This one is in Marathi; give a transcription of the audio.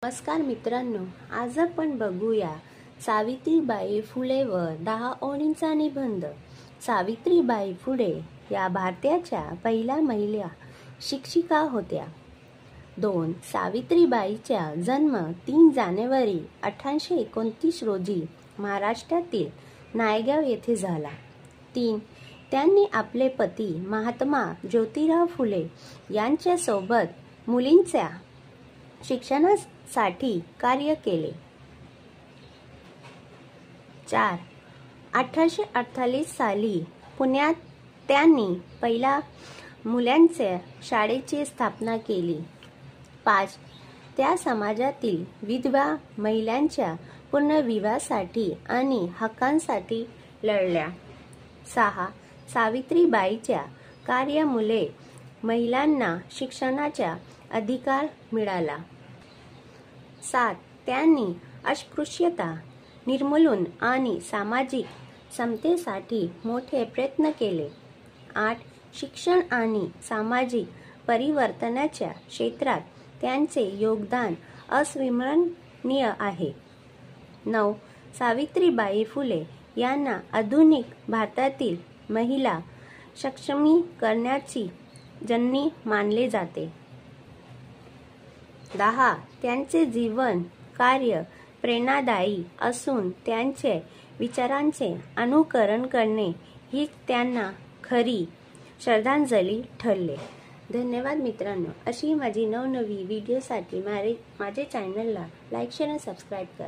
नमस्कार मित्रांनो, आज आपण बघूया सावित्रीबाई फुले व 10 ओळींचा निबंध। सावित्रीबाई फुले या भारताच्या पहिल्या महिला शिक्षिका होत्या। 2. सावित्रीबाईचा जन्म 3 जानेवारी 1829 रोजी महाराष्ट्रातील नायगाव येथे झाला। 3. त्यांनी आपले पती महात्मा ज्योतिराव फुले यांच्यासोबत मुलींच्या शिक्षणासाठी कार्य केले। 4. 1848 साली पुण्यात त्यांनी पहिल्या मुलांच्या शाळेची स्थापना केली। 5. त्या समाजातील विधवा महिलांच्या पुनर्विवाहासाठी आणि हक्कांसाठी लढल्या। 6. सावित्रीबाईंच्या कार्यामुळे महिलांना शिक्षणाचा अधिकार मिळाला। 7. त्यांनी अस्पृश्यता निर्मूलन आणि सामाजिक समतेसाठी मोठे प्रयत्न केले। 8. शिक्षण आणि सामाजिक परिवर्तनाच्या क्षेत्रात त्यांचे योगदान अविस्मरणीय आहे। 9. सावित्रीबाई फुले यांना आधुनिक भारतातील महिला सक्षमीकरणाची जननी मानले जाते। 10. त्यांचे जीवन कार्य प्रेरणादायी असून त्यांच्या विचारांचे अनुकरण करणे ही त्यांना खरी श्रद्धांजली ठरेल। धन्यवाद मित्रांनो, अशी माझी नवनवी व्हिडिओसाठी माझे चॅनलला लाईक शेअर आणि सबस्क्राईब करा।